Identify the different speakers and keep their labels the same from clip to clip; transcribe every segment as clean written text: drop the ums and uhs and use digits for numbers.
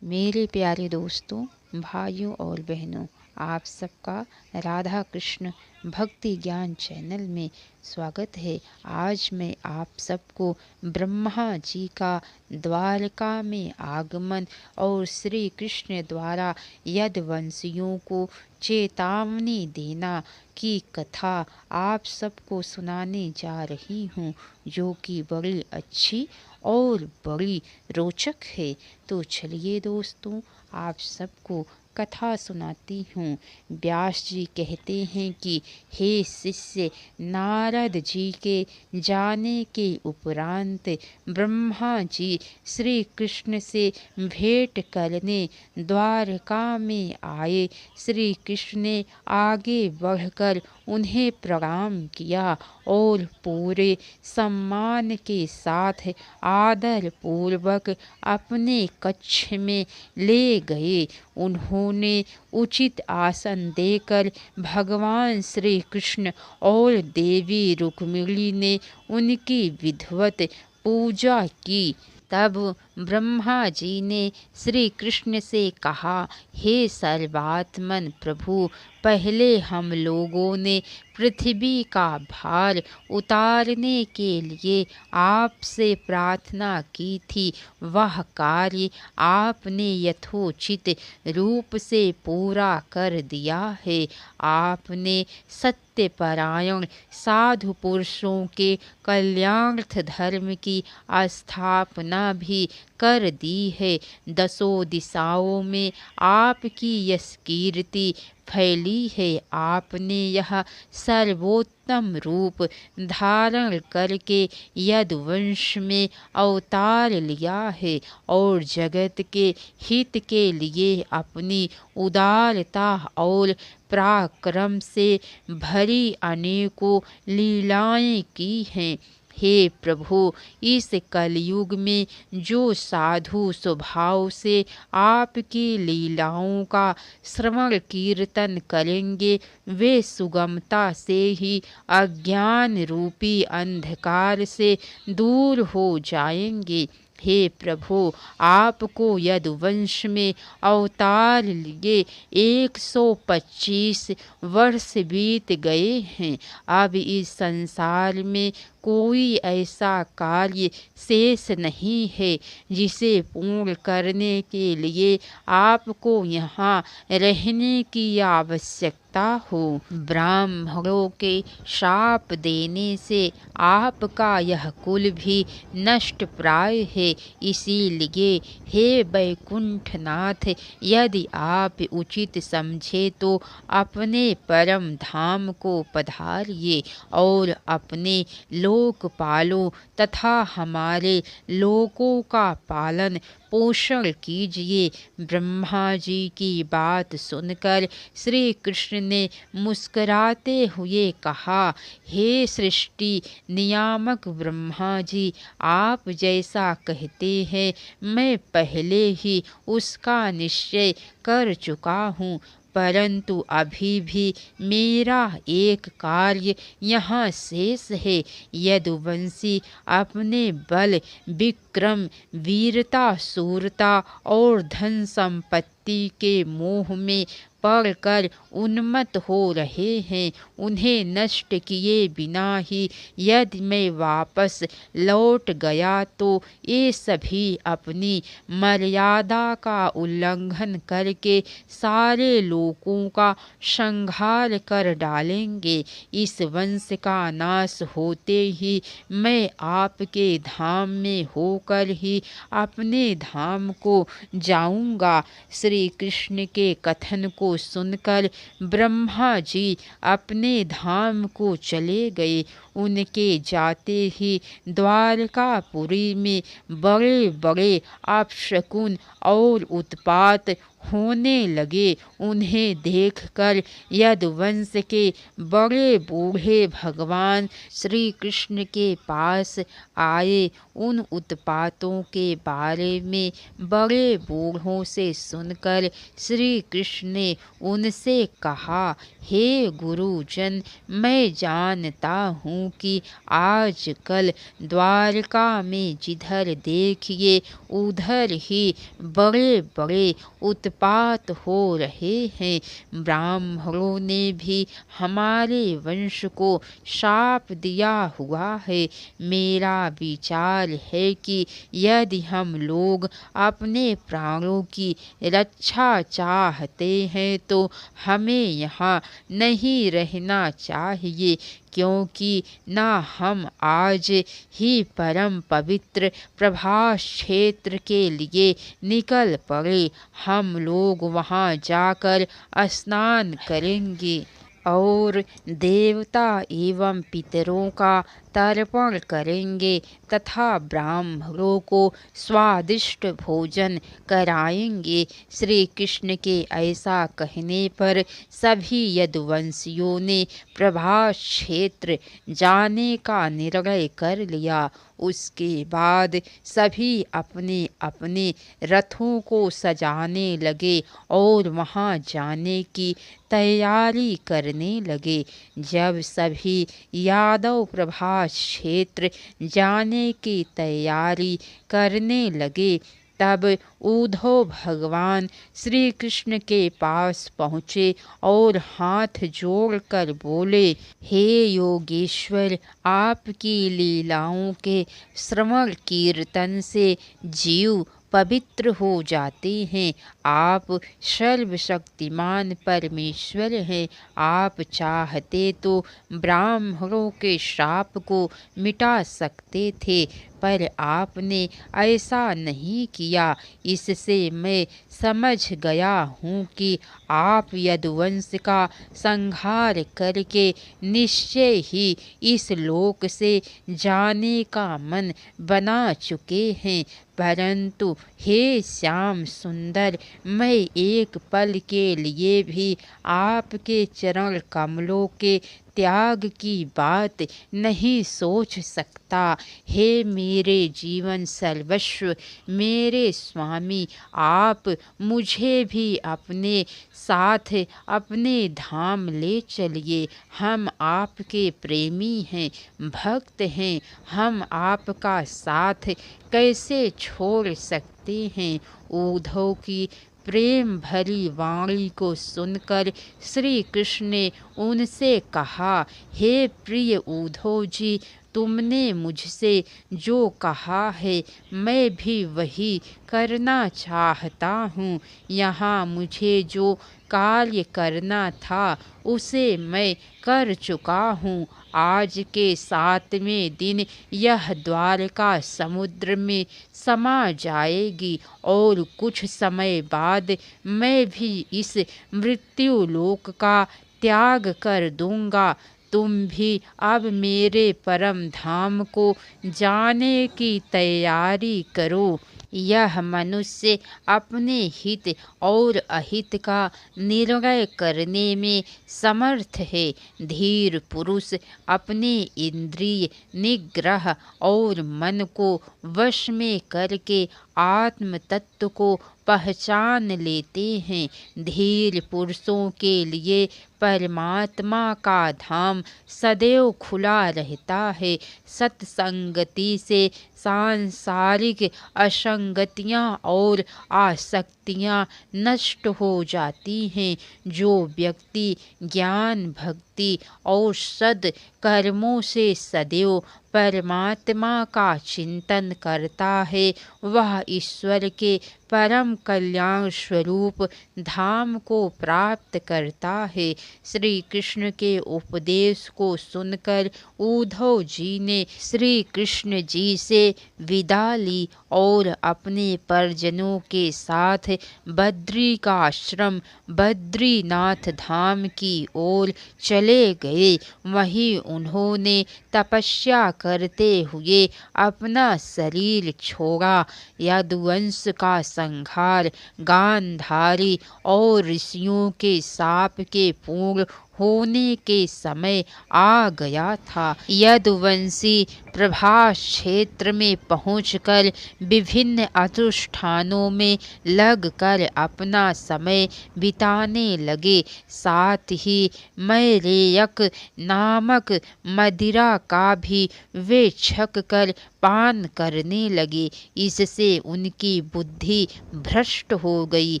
Speaker 1: मेरे प्यारे दोस्तों, भाइयों और बहनों, आप सबका राधा कृष्ण भक्ति ज्ञान चैनल में स्वागत है। आज मैं आप सबको ब्रह्मा जी का द्वारका में आगमन और श्री कृष्ण द्वारा यदुवंशियों को चेतावनी देना की कथा आप सबको सुनाने जा रही हूँ, जो कि बड़ी अच्छी और बड़ी रोचक है। तो चलिए दोस्तों, आप सबको कथा सुनाती हूँ। व्यास जी कहते हैं कि हे शिष्य, नारद जी के जाने के उपरांत ब्रह्मा जी श्री कृष्ण से भेंट करने द्वारका में आए। श्री कृष्ण ने आगे बढ़कर उन्हें प्रणाम किया और पूरे सम्मान के साथ आदर पूर्वक अपने कक्ष में ले गए। उन्होंने उचित आसन देकर भगवान श्री कृष्ण और देवी रुक्मिणी ने उनकी विधिवत पूजा की। तब ब्रह्मा जी ने श्री कृष्ण से कहा, हे सर्वात्मन प्रभु, पहले हम लोगों ने पृथ्वी का भार उतारने के लिए आपसे प्रार्थना की थी। वह कार्य आपने यथोचित रूप से पूरा कर दिया है। आपने सत्यपरायण साधु पुरुषों के कल्याणार्थ धर्म की स्थापना भी कर दी है। दसों दिशाओं में आपकी यश कीर्ति फैली है। आपने यह सर्वोत्तम रूप धारण करके यदुवंश में अवतार लिया है और जगत के हित के लिए अपनी उदारता और पराक्रम से भरी अनेकों लीलाएं की हैं। हे प्रभु, इस कलयुग में जो साधु स्वभाव से आपकी लीलाओं का श्रवण कीर्तन करेंगे, वे सुगमता से ही अज्ञान रूपी अंधकार से दूर हो जाएंगे। हे प्रभु, आपको यदुवंश में अवतार लिए 125 वर्ष बीत गए हैं। अब इस संसार में कोई ऐसा कार्य शेष नहीं है जिसे पूर्ण करने के लिए आपको यहाँ रहने की आवश्यकता हो। ब्राह्मणों के शाप देने से आपका यह कुल भी नष्ट प्राय है। इसीलिए हे वैकुंठनाथ, यदि आप उचित समझे तो अपने परम धाम को पधारिए और अपने लोकपालों तथा हमारे लोकों का पालन पोषण कीजिए। ब्रह्मा जी की बात सुनकर श्री कृष्ण ने मुस्कुराते हुए कहा, हे सृष्टि नियामक ब्रह्मा जी, आप जैसा कहते हैं मैं पहले ही उसका निश्चय कर चुका हूँ, परंतु अभी भी मेरा एक कार्य यहाँ शेष है। यदुवंशी अपने बल, विक्रम, वीरता, शूरता और धन संपत्ति के मोह में पड़कर उन्मत्त हो रहे हैं। उन्हें नष्ट किए बिना ही यदि मैं वापस लौट गया तो ये सभी अपनी मर्यादा का उल्लंघन करके सारे लोगों का संहार कर डालेंगे। इस वंश का नाश होते ही मैं आपके धाम में होकर ही अपने धाम को जाऊंगा। श्री कृष्ण के कथन को सुनकर ब्रह्मा जी अपने धाम को चले गए। उनके जाते ही द्वारकापुरी में बड़े बड़े अपशकुन और उत्पात होने लगे। उन्हें देखकर यदुवंश के बड़े बूढ़े भगवान श्री कृष्ण के पास आए। उन उत्पातों के बारे में बड़े बूढ़ों से सुनकर श्री कृष्ण ने उनसे कहा, हे गुरुजन, मैं जानता हूँ क्योंकि आजकल द्वारका में जिधर देखिए उधर ही बड़े बड़े उत्पात हो रहे हैं। ब्राह्मणों ने भी हमारे वंश को शाप दिया हुआ है। मेरा विचार है कि यदि हम लोग अपने प्राणों की रक्षा चाहते हैं तो हमें यहाँ नहीं रहना चाहिए, क्योंकि ना हम आज ही परम पवित्र प्रभास क्षेत्र के लिए निकल पड़े। हम लोग वहाँ जाकर स्नान करेंगे और देवता एवं पितरों का तर्पण करेंगे तथा ब्राह्मणों को स्वादिष्ट भोजन कराएंगे। श्री कृष्ण के ऐसा कहने पर सभी यदुवंशियों ने प्रभास क्षेत्र जाने का निर्णय कर लिया। उसके बाद सभी अपने अपने रथों को सजाने लगे और वहां जाने की तैयारी करने लगे। जब सभी यादव प्रभास क्षेत्र जाने की तैयारी करने लगे तब उद्धव भगवान श्री कृष्ण के पास पहुँचे और हाथ जोड़कर बोले, हे योगेश्वर, आपकी लीलाओं के श्रवण कीर्तन से जीव पवित्र हो जाते हैं। आप सर्वशक्तिमान परमेश्वर हैं। आप चाहते तो ब्राह्मणों के श्राप को मिटा सकते थे, पर आपने ऐसा नहीं किया। इससे मैं समझ गया हूँ कि आप यदुवंश का संहार करके निश्चय ही इस लोक से जाने का मन बना चुके हैं। परंतु हे श्याम सुंदर, मैं एक पल के लिए भी आपके चरण कमलों के त्याग की बात नहीं सोच सकता। हे मेरे जीवन सर्वस्व, मेरे स्वामी, आप मुझे भी अपने साथ अपने धाम ले चलिए। हम आपके प्रेमी हैं, भक्त हैं। हम आपका साथ कैसे छोड़ सकते हैं। उद्धव की प्रेम भरी वाणी को सुनकर श्री कृष्ण ने उनसे कहा, हे प्रिय उद्धव जी, तुमने मुझसे जो कहा है मैं भी वही करना चाहता हूँ। यहाँ मुझे जो कार्य करना था उसे मैं कर चुका हूँ। आज के 7वें दिन यह द्वारका समुद्र में समा जाएगी और कुछ समय बाद मैं भी इस मृत्यु लोक का त्याग कर दूंगा। तुम भी अब मेरे परम धाम को जाने की तैयारी करो। यह मनुष्य अपने हित और अहित का निर्णय करने में समर्थ है। धीर पुरुष अपने इंद्रिय निग्रह और मन को वश में करके आत्म तत्व को पहचान लेते हैं। धीर पुरुषों के लिए परमात्मा का धाम सदैव खुला रहता है। सत्संगति से सांसारिक असंगतियाँ और आसक्तियाँ नष्ट हो जाती हैं। जो व्यक्ति ज्ञान, भक्ति और सद कर्मों से सदैव परमात्मा का चिंतन करता है, वह ईश्वर के परम कल्याण स्वरूप धाम को प्राप्त करता है। श्री कृष्ण के उपदेश को सुनकर उद्धव जी ने श्री कृष्ण जी से विदा ली और अपने परिजनों के साथ बद्री का आश्रम बद्रीनाथ धाम की ओर चले गए। वहीं उन्होंने तपस्या करते हुए अपना शरीर छोड़ा। यदुवंश का संहार गांधारी और ऋषियों के शाप के पूर्ण होने के समय आ गया था। यदुवंशी प्रभास क्षेत्र में पहुंचकर विभिन्न अनुष्ठानों में लगकर अपना समय बिताने लगे। साथ ही मैरेयक नामक मदिरा का भी वे छक कर पान करने लगे। इससे उनकी बुद्धि भ्रष्ट हो गई।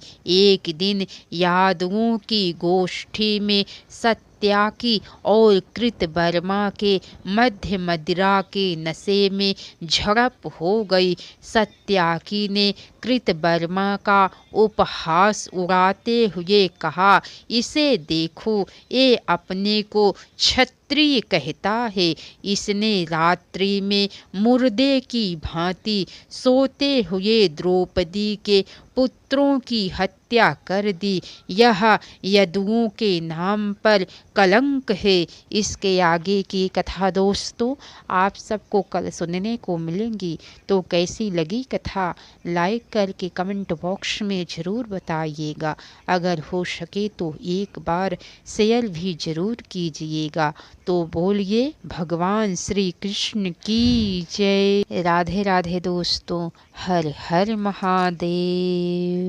Speaker 1: एक दिन यादवों की गोष्ठी में सत्याकी और कृतवर्मा के मध्य मदिरा के नशे में झड़प हो गई। सत्याकी ने कृतवर्मा का उपहास उड़ाते हुए कहा, इसे देखो, ये अपने को क्षत्रिय कहता है। इसने रात्रि में मुर्दे की भांति सोते हुए द्रौपदी के पुत्रों की हत्या कर दी। यह यदुओं के नाम पर कलंक है। इसके आगे की कथा दोस्तों आप सबको कल सुनने को मिलेंगी। तो कैसी लगी कथा लाइक करके कमेंट बॉक्स में ज़रूर बताइएगा। अगर हो सके तो एक बार शेयर भी ज़रूर कीजिएगा। तो बोलिए भगवान श्री कृष्ण की जय। राधे राधे दोस्तों। हर हर महादेव।